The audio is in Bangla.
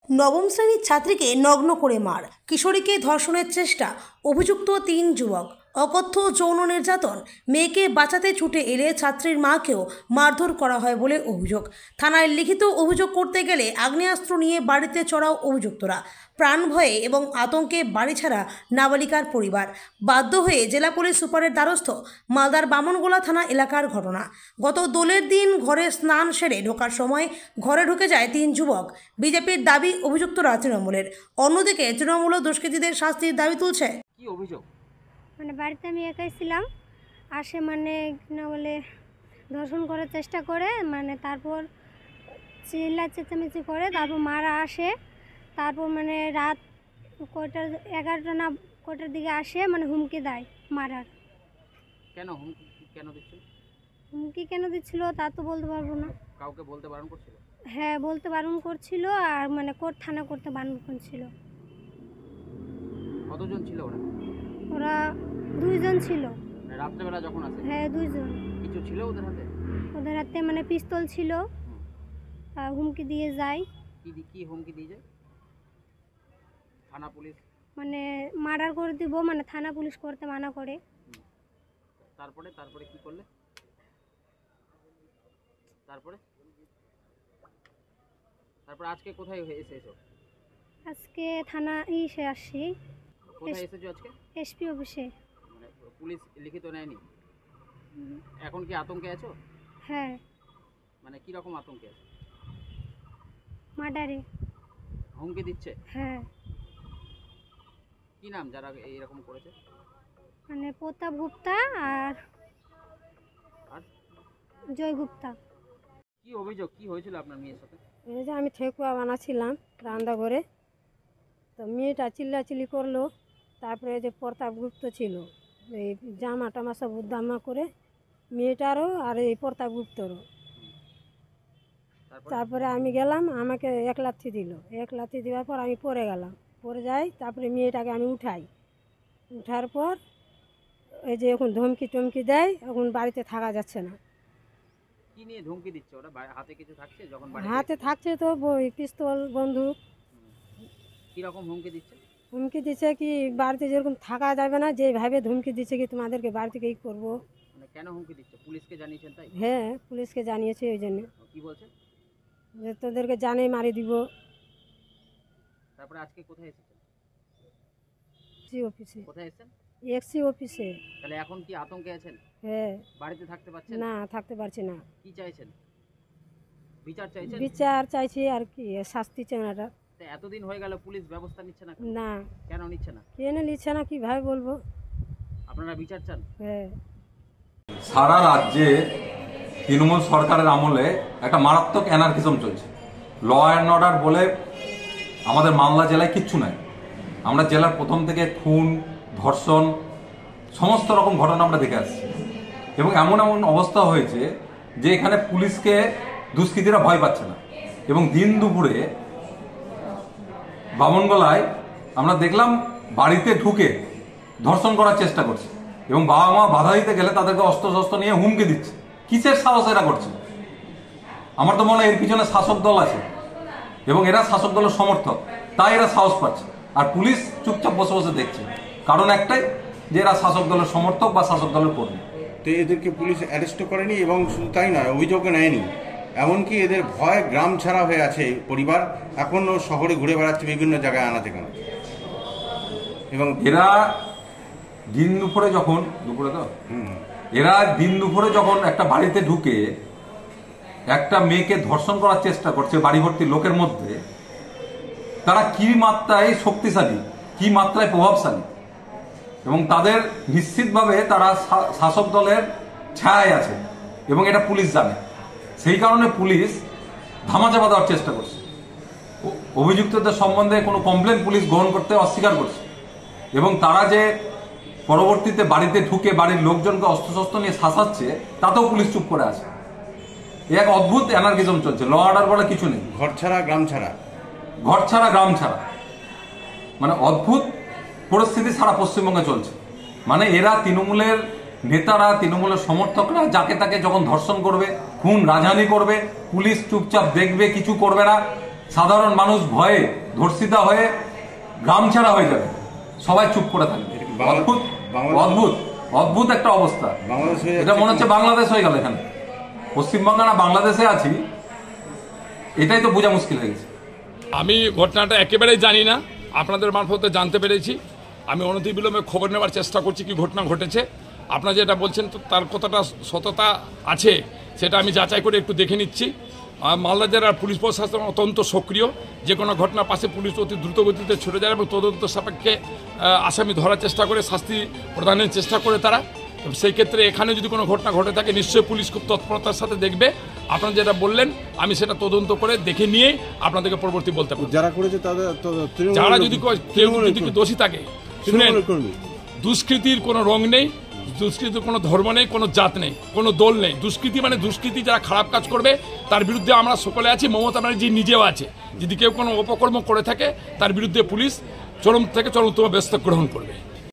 নবম শ্রেণীর ছাত্রীকে নগ্ন করে মার, কিশোরীকে ধর্ষণের চেষ্টা, অভিযুক্ত 3 যুবক। অকথ্য যৌন নির্যাতন, মেয়েকে বাঁচাতে ছুটে এলে ছাত্রীর মাকেও মারধর করা হয় বলে অভিযোগ। থানায় লিখিত অভিযোগ করতে গেলে আগ্নেয়াস্ত্র নিয়ে বাড়িতে চড়াও অভিযুক্তরা। প্রাণ ভয়ে এবং আতঙ্কে বাড়ি ছাড়া নাবালিকার পরিবার। বাধ্য হয়ে জেলা পুলিশ সুপারের দ্বারস্থ। মালদার বামনগোলা থানা এলাকার ঘটনা। গত দোলের দিন ঘরে স্নান সেরে ঢোকার সময় ঘরে ঢুকে যায় 3 যুবক। বিজেপির দাবি অভিযুক্তরা তৃণমূলের। অন্যদিকে তৃণমূল দুষ্কৃতীদের শাস্তির দাবি তুলছে। কি অভিযোগ? মানে বাড়িতে আমি একাই ছিলাম, আসে মানে না বলে ধর্ষণ করার চেষ্টা করে, মানে তারপর চিল্লা চেঁচামেচি করে, তারপর মারা আসে। তারপর মানে রাত কয়টার 11টা না কয়টার দিকে আসে, মানে হুমকি দেয় মারার। কেন হুমকি কেন দিচ্ছিল? হুমকি কেন দিচ্ছিল তা তো বলতে পারবো না। কাউকে বলতে বারণ করছিল? হ্যাঁ, বলতে বারণ করছিল, আর মানে কোর্ট থানা করতে বারণ করছিল। কতজন ছিল ওরা? ওরা 2 জন ছিল। মানে রাত্রেবেলা যখন আসে? হ্যাঁ, 2 জন। কিছু ছিল ওদের হাতে? ওদের হাতে মানে পিস্তল ছিল, হুমকি দিয়ে যায়। কি হুমকি দিয়ে যায়? থানা পুলিশ মানে মার্ডার করে দিব, মানে থানা পুলিশ করতে মানা করে। তারপরে কি করলে? তারপরে আজকে কোথায় এসেছো? আজকে থানা এসে আসছি। কোথায় এসেছো আজকে? এসপি অফিসে। মানে পুলিশ লিখিত নেয়নি? এখন কি আতঙ্কে আছো? হ্যাঁ। মানে কি রকম আতঙ্কে আছো? মার্ডারে হুমকি দিচ্ছে? হ্যাঁ। কি নাম যারা এইরকম করেছে? মানে প্রতাপ গুপ্তা আর জয় গুপ্তা। কি অভিযোগ, কি হয়েছিল আপনার মেয়ের সাথে? এই যে আমি ঠেকুয়া বানাচ্ছিলাম রান্নাঘরে, তো মেয়েটা চিল্লাচিল্লি করলো। তারপরে যে প্রতাপ গুপ্ত ছিল, এই জামা টামা সব উদ্দামা করে মেয়েটারও আর এই প্রতাপ গুপ্তরও। তারপরে আমি গেলাম, আমাকে 1 লাথি দিল। 1 লাথি দেওয়ার পর আমি পড়ে গেলাম, পড়ে যাই। তারপরে মেয়েটাকে আমি উঠাই, উঠার পর এই যে এখন ধমকি টমকি দেয়, এখন বাড়িতে থাকা যাচ্ছে না। কি নিয়ে ধমকি দিচ্ছে ওরা? হাতে কিছু থাকছে? যখন হাতে থাকছে তো পিস্তল, বন্দুক। কি রকম হুমকি দিচ্ছে? হুমকি দিচ্ছে কি বাড়িতে যেরকম থাকা যাবে না, যেভাবে ধমকি দিচ্ছে কি তোমাদেরকে বাড়ি থেকে এই করবো। মানে কেন হুমকি দিচ্ছে? পুলিশকে জানিয়েছেন তাই? হ্যাঁ, পুলিশকে জানিয়েছি। ওই জন্য কি বলছে? যে তোদেরকে জানে মারি দিব। তারপরে আজকে কোথায় এসেছেন? এসি অফিসে। কোথায় এসেছেন? এসি অফিসে। তাহলে এখন কি আতঙ্কে আছেন? হ্যাঁ। বাড়িতে থাকতে পারছেন না, থাকতে পারছি না। কি চাইছেন? বিচার চাইছেন? বিচার চাইছি, আর কি শাস্তি চাই না। এতদিন হয়ে গেল পুলিশ ব্যবস্থা নিচ্ছে না? না। কেন নিচ্ছে না? কেন নিচ্ছে না কিভাবে বলবো। আপনারা বিচার চান? হ্যাঁ। সারা রাজ্যে তৃণমূল সরকারের আমলে একটা মারাত্মক অ্যানার্কিজম চলছে। ল অ্যান্ড অর্ডার বলে আমাদের মালদা জেলায় কিচ্ছু নাই। আমরা জেলার প্রথম থেকে খুন, ধর্ষণ, সমস্ত রকম ঘটনা আমরা দেখে আসছি। এবং এমন এমন অবস্থা হয়েছে যে এখানে পুলিশকে দুষ্কৃতীরা ভয় পাচ্ছে না। এবং দিন দুপুরে বামনগোলায় আমরা দেখলাম বাড়িতে ঢুকে ধর্ষণ করার চেষ্টা করছে, এবং বাবা মা বাধা দিতে গেলে তাদেরকে অস্ত্র শস্ত্র নিয়ে হুমকি দিচ্ছে। কিসের সাহস এরা করছে? আমার তো মনে হয় এর পিছনে শাসক দল আছে, এবং এরা শাসক দলের সমর্থক, তাই এরা সাহস পাচ্ছে। আর পুলিশ চুপচাপ বসে বসে দেখছে, কারণ একটাই, যে এরা শাসক দলের সমর্থক বা শাসক দলের কর্মী। তো এদেরকে পুলিশ অ্যারেস্টও করেনি, এবং শুধু তাই নয়, অভিযোগও নেয়নি। এমনকি এদের ভয় গ্রাম ছাড়া হয়ে আছে পরিবার, এখনও শহরে ঘুরে বেড়াচ্ছে বিভিন্ন জায়গায় আনাচে কানাচে। এবং এরা দিন দুপুরে যখন একটা বাড়িতে ঢুকে একটা মেয়েকে ধর্ষণ করার চেষ্টা করছে বাড়ি ভর্তি লোকের মধ্যে, তারা কি মাত্রায় শক্তিশালী, কি মাত্রায় প্রভাবশালী, এবং তাদের নিশ্চিতভাবে তারা শাসক দলের ছায়ায় আছে, এবং এটা পুলিশ জানে। সেই কারণে পুলিশ ধামাচাপা দেওয়ার চেষ্টা করছে। অভিযুক্তদের সম্বন্ধে কোনো কমপ্লেন পুলিশ গ্রহণ করতে অস্বীকার করছে, এবং তারা যে পরবর্তীতে বাড়িতে ঢুকে বাড়ির লোকজনকে অস্ত্রশস্ত্র নিয়ে শাসাচ্ছে, তাতেও পুলিশ চুপ করে আছে। এক অদ্ভুত অ্যানার্কিজম চলছে, ল অর্ডার বলে কিছু নেই। ঘর ছাড়া গ্রাম ছাড়া, ঘর ছাড়া গ্রাম ছাড়া, মানে অদ্ভুত পরিস্থিতি সারা পশ্চিমবঙ্গে চলছে। মানে এরা তৃণমূলের নেতারা, তৃণমূলের সমর্থকরা যাকে তাকে যখন ধর্ষণ করবে, খুন রাজহানি করবে, পুলিশ চুপচাপ দেখবে, কিছু করবে না। সাধারণ মানুষ ভয়ে ধর্ষিতা হয়ে গ্রাম ছাড়া হয়ে যাবে, সবাই চুপ করে থাকবে। অদ্ভুত অদ্ভুত অদ্ভুত একটা অবস্থা। এটা মনে হচ্ছে বাংলাদেশ হয়ে গেল। এখানে পশ্চিমবঙ্গ না বাংলাদেশে আছি, এটাই তো বোঝা মুশকিল হয়ে গেছে। আমি ঘটনাটা একেবারেই জানি না, আপনাদের মারফতে জানতে পেরেছি। আমি অনতিবিলম্বে খবর নেওয়ার চেষ্টা করছি কি ঘটনা ঘটেছে। আপনারা যেটা বলছেন তো তার কতটা সততা আছে সেটা আমি যাচাই করে একটু দেখে নিচ্ছি। মালদা জেলার পুলিশ প্রশাসন অত্যন্ত সক্রিয়, যে কোনো ঘটনার পাশে পুলিশ অতি দ্রুত গতিতে ছুটে যায় এবং তদন্ত সাপেক্ষে আসামি ধরার চেষ্টা করে, শাস্তি প্রদানের চেষ্টা করে তারা। সেই ক্ষেত্রে এখানে যদি কোনো ঘটনা ঘটে থাকে নিশ্চয়ই পুলিশ খুব তৎপরতার সাথে দেখবে। আপনারা যেটা বললেন আমি সেটা তদন্ত করে দেখে নিয়ে আপনাদেরকে পরবর্তী বলতে পারবো। যারা করেছে তাদের যারা যদি কেউ যদি দোষী থাকে, শুনেন, দুষ্কৃতির কোনো রং নেই, দুষ্কৃতির কোনো ধর্ম নেই, কোনো জাত নেই, কোনো দল নেই। দুষ্কৃতি মানে দুষ্কৃতি, যারা খারাপ কাজ করবে তার বিরুদ্ধে আমরা সকলে আছি। মমতা ব্যানার্জি নিজেও আছে। যদি কেউ কোনো অপকর্ম করে থাকে তার বিরুদ্ধে পুলিশ চরম থেকে চরমতম ব্যবস্থা গ্রহণ করবে।